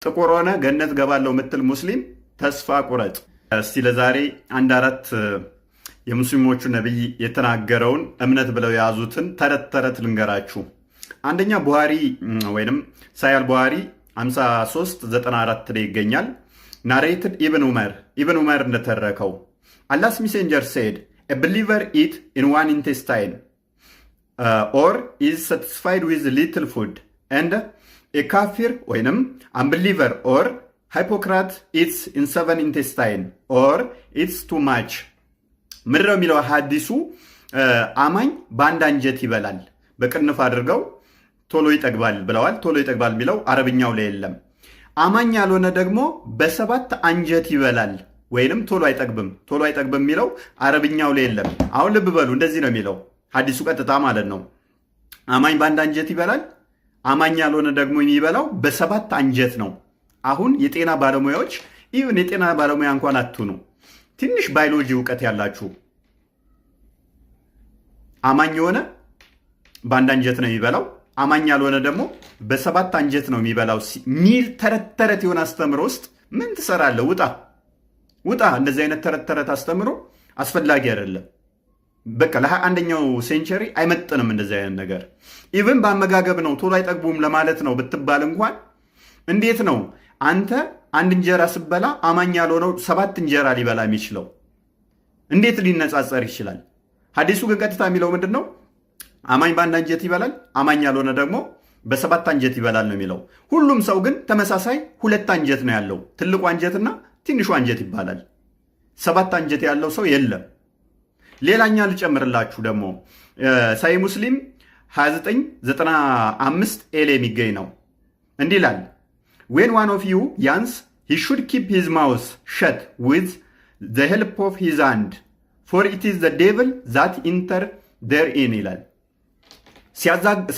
ጥቁር ሆነ ገነት ገባለው ምትል ሙስሊም ተስፋ ቁረጥ። እስቲ ለዛሬ አንድ አራት የሙስሊሞቹ ነብይ የተናገረውን እምነት ብለው የያዙትን ተረት ተረት ልንገራችሁ። አንደኛ ቡሃሪ ወይንም ሳያል ቡሃሪ 5394 ላይ ይገኛል። ናሬትድ ኢብን ዑመር እንደተረከው አላስ ሚሴንጀር ሴድ a believer eat in one intestine or is satisfied with little food and a kafir ወይንም unbeliever or hypocrite eats in 7 intestine or eats too much። ምድረው የሚለው ሐዲሱ አማኝ በአንድ አንጀት ይበላል በቅንፍ አድርገው ቶሎ ይጠግባል ብለዋል። ቶሎ ይጠግባል የሚለው አረብኛው ላይ የለም። አማኝ ያልሆነ ደግሞ በሰባት አንጀት ይበላል ወይንም ቶሎ አይጠግብም የሚለው አረብኛው ላይ የለም። አሁን ልብ በሉ፣ እንደዚህ ነው የሚለው ሐዲሱ ቀጥታ ማለት ነው። አማኝ በአንድ አንጀት ይበላል፣ አማኝ ያልሆነ ደግሞ የሚበላው በሰባት አንጀት ነው። አሁን የጤና ባለሙያዎች ኢቭን የጤና ባለሙያ እንኳን አትሁኑ፣ ትንሽ ባዮሎጂ እውቀት ያላችሁ አማኝ የሆነ በአንድ አንጀት ነው የሚበላው፣ አማኝ ያልሆነ ደግሞ በሰባት አንጀት ነው የሚበላው ሚል ተረት ተረት የሆነ አስተምሮ ውስጥ ምን ትሰራለህ? ውጣ። እንደዚህ አይነት ተረት ተረት አስተምሮ አስፈላጊ አይደለም። በቃ ለ21ኛው ሴንቸሪ አይመጥንም እንደዚህ አይነት ነገር። ኢቭን በአመጋገብ ነው ቶሎ አይጠግቡም ለማለት ነው ብትባል እንኳን እንዴት ነው አንተ አንድ እንጀራ ስበላ አማኝ ያልሆነው 7 እንጀራ ሊበላ የሚችለው? እንዴት ሊነጻጸር ይችላል? ሐዲሱ ግን ቀጥታ የሚለው ምንድን ነው? አማኝ በአንድ አንጀት ይበላል፣ አማኝ ያልሆነ ደግሞ በሰባት አንጀት ይበላል ነው የሚለው። ሁሉም ሰው ግን ተመሳሳይ 2 አንጀት ነው ያለው፣ ትልቁ አንጀትና ትንሹ አንጀት ይባላል። 7 አንጀት ያለው ሰው የለም። ሌላኛ ልጨምርላችሁ ደግሞ ሳይ ሙስሊም 2995 ኤል የሚገኝ ነው። እንዲህ ይላል when one of you yawns he should keep his mouth shut with the help of his hand for it is the devil that enter therein ይላል።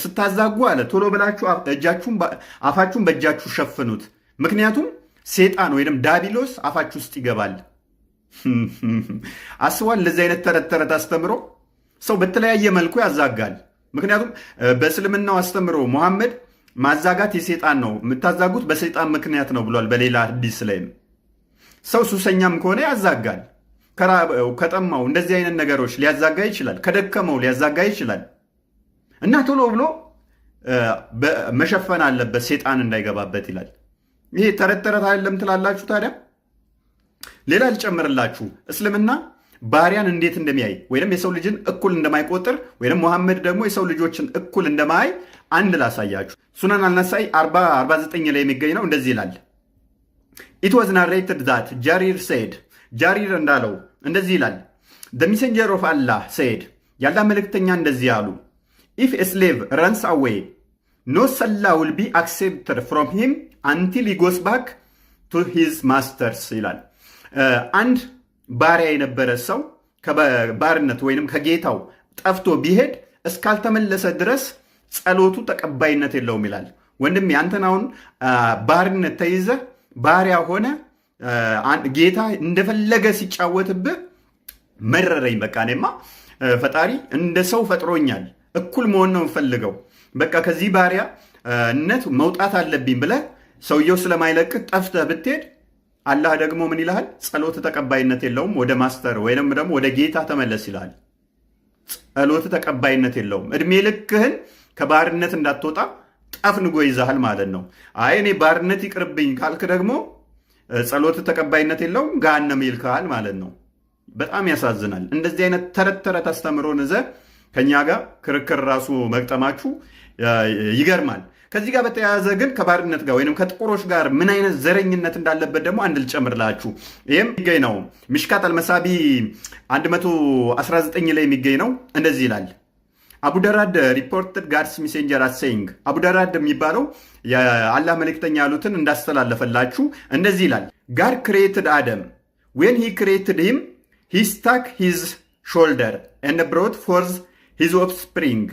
ስታዛጉ አለ ቶሎ ብላችሁ አፋችሁን በእጃችሁ ሸፍኑት፣ ምክንያቱም ሴጣን ወይንም ዳቢሎስ አፋችሁ ውስጥ ይገባል። አስቧል። ለዚህ አይነት ተረት ተረት አስተምሮ ሰው በተለያየ መልኩ ያዛጋል። ምክንያቱም በእስልምናው አስተምሮ ሙሐመድ ማዛጋት የሴጣን ነው፣ የምታዛጉት በሴጣን ምክንያት ነው ብሏል። በሌላ ሐዲስ ላይም ሰው ሱሰኛም ከሆነ ያዛጋል። ከጠማው እንደዚህ አይነት ነገሮች ሊያዛጋ ይችላል። ከደከመው ሊያዛጋ ይችላል። እና ቶሎ ብሎ መሸፈን አለበት ሴጣን እንዳይገባበት ይላል። ይሄ ተረት ተረት አይደለም ትላላችሁ? ታዲያ ሌላ ልጨምርላችሁ። እስልምና ባሪያን እንዴት እንደሚያይ ወይንም የሰው ልጅን እኩል እንደማይቆጥር ወይንም ሙሐመድ ደግሞ የሰው ልጆችን እኩል እንደማያይ አንድ ላሳያችሁ። ሱናን አልነሳኢ 49 ላይ የሚገኝ ነው። እንደዚህ ይላል it was narrated that ጃሪር said ጃሪር እንዳለው እንደዚህ ይላል the messenger of Allah said ያላህ መልእክተኛ እንደዚህ አሉ if a slave runs away no salah will be accepted from him until he goes back to his masters ይላል። አንድ ባሪያ የነበረ ሰው ከባርነት ወይንም ከጌታው ጠፍቶ ቢሄድ እስካልተመለሰ ድረስ ጸሎቱ ተቀባይነት የለውም ይላል። ወንድም ያንተን አሁን ባርነት ተይዘ ባሪያ ሆነ ጌታ እንደፈለገ ሲጫወትብህ መረረኝ፣ በቃ እኔማ ፈጣሪ እንደ ሰው ፈጥሮኛል፣ እኩል መሆን ነው የምፈልገው፣ በቃ ከዚህ ባሪያነት መውጣት አለብኝ ብለህ ሰውየው ስለማይለቅህ ጠፍተህ ብትሄድ አላህ ደግሞ ምን ይልሃል? ጸሎት ተቀባይነት የለውም፣ ወደ ማስተር ወይንም ደግሞ ወደ ጌታ ተመለስ ይልሃል። ጸሎት ተቀባይነት የለውም። እድሜ ልክህን ከባርነት እንዳትወጣ ጠፍንጎ ይዛሃል ማለት ነው። አይ እኔ ባርነት ይቅርብኝ ካልክ ደግሞ ጸሎት ተቀባይነት የለውም፣ ገሃነም ይልካል ማለት ነው። በጣም ያሳዝናል። እንደዚህ አይነት ተረት ተረት አስተምሮን ይዘህ ከኛ ጋር ክርክር ራሱ መግጠማችሁ ይገርማል። ከዚህ ጋር በተያያዘ ግን ከባርነት ጋር ወይንም ከጥቁሮች ጋር ምን አይነት ዘረኝነት እንዳለበት ደግሞ አንድ ልጨምርላችሁ። ይህም የሚገኝ ነው ሚሽካት አልመሳቢ 119 ላይ የሚገኝ ነው። እንደዚህ ይላል አቡደራድ ሪፖርትድ ጋድስ ሜሴንጀር አሴይንግ አቡደራድ የሚባለው የአላህ መልእክተኛ ያሉትን እንዳስተላለፈላችሁ እንደዚህ ይላል ጋድ ክሬትድ አደም ዌን ሂ ክሬትድ ሂም ሂ ስታክ ሂዝ ሾልደር ኤንድ ብሮት ፎርዝ ሂዝ ኦፍስፕሪንግ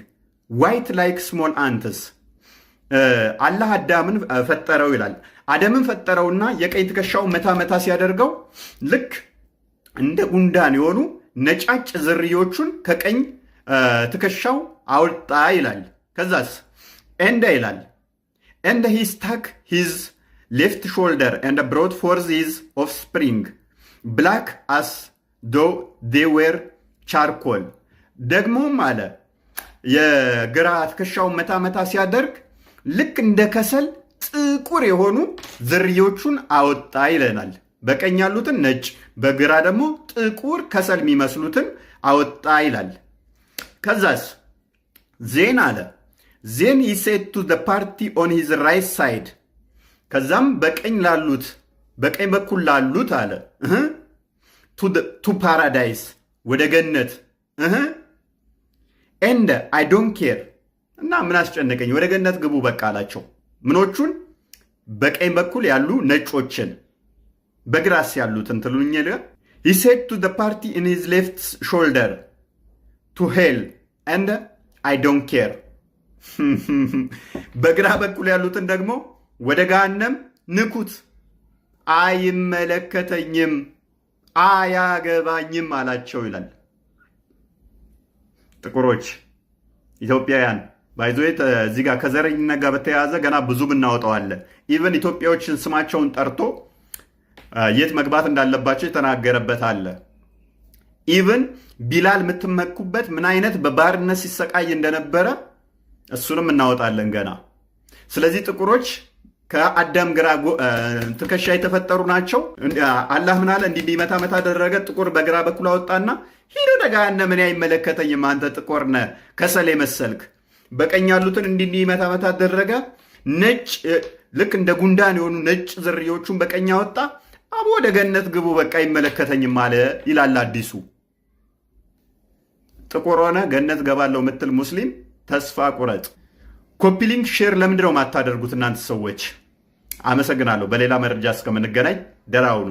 ዋይት ላይክ ስሞል አንትስ። አላህ አዳምን ፈጠረው ይላል። አደምን ፈጠረውና የቀኝ ትከሻው መታ መታ ሲያደርገው ልክ እንደ ጉንዳን የሆኑ ነጫጭ ዝርዮቹን ከቀኝ ትከሻው አውጣ ይላል። ከዛስ ኤንደ ይላል ኤንደ ሂ ስታክ ሂዝ ሌፍት ሾልደር ኤንድ ብሮት ፎርዝ ሂዝ ኦፍስፕሪንግ ብላክ አስ ዶ ዴ ዌር ቻርኮል። ደግሞም አለ የግራ ትከሻውን መታ መታ ሲያደርግ ልክ እንደ ከሰል ጥቁር የሆኑ ዝርዮቹን አወጣ ይለናል። በቀኝ ያሉትን ነጭ፣ በግራ ደግሞ ጥቁር ከሰል የሚመስሉትን አወጣ ይላል። ከዛስ ዜን አለ ዜን ሂ ሴድ ቱ ዘ ፓርቲ ኦን ሂዝ ራይት ሳይድ፣ ከዛም በቀኝ በኩል ላሉት አለ ቱ ፓራዳይስ ወደ ገነት ኤንድ አይ ዶንት ኬር እና ምን አስጨነቀኝ ወደ ገነት ግቡ በቃ አላቸው። ምኖቹን? በቀኝ በኩል ያሉ ነጮችን፣ በግራስ ያሉትን ትሉኝ ለ ሂ ሴድ ቱ ዘ ፓርቲ ኢን ሂዝ ሌፍት ሾልደር ቱ ሄል ኤንድ አይ ዶንት ኬር። በግራ በኩል ያሉትን ደግሞ ወደ ገሃነም ንኩት፣ አይመለከተኝም፣ አያገባኝም አላቸው ይላል። ጥቁሮች ኢትዮጵያውያን ባይዞት እዚህ ጋር ከዘረኝነት ጋር በተያያዘ ገና ብዙ ብናወጣው አለ። ኢቨን ኢትዮጵያዎችን ስማቸውን ጠርቶ የት መግባት እንዳለባቸው የተናገረበት አለ። ኢቨን ቢላል የምትመኩበት ምን አይነት በባርነት ሲሰቃይ እንደነበረ እሱንም እናወጣለን ገና። ስለዚህ ጥቁሮች ከአዳም ግራ ትከሻ የተፈጠሩ ናቸው። አላህ ምን አለ? እንዲህ መታ መታ አደረገ፣ ጥቁር በግራ በኩል አወጣና ሂዶ ደጋነ ምን አይመለከተኝም፣ አንተ ጥቁር ነህ ከሰል መሰልክ። በቀኝ ያሉትን እንዲህ መታ መታ አደረገ፣ ነጭ ልክ እንደ ጉንዳን የሆኑ ነጭ ዝርዮቹን በቀኝ አወጣ፣ አቦ ወደ ገነት ግቡ በቃ አይመለከተኝም አለ ይላል አዲሱ። ጥቁር ሆነ ገነት ገባለው ምትል ሙስሊም ተስፋ ቁረጥ። ኮፒ ሊንክ ሼር ለምንድነው የማታደርጉት እናንተ ሰዎች? አመሰግናለሁ። በሌላ መረጃ እስከምንገናኝ ደህና ሁኑ።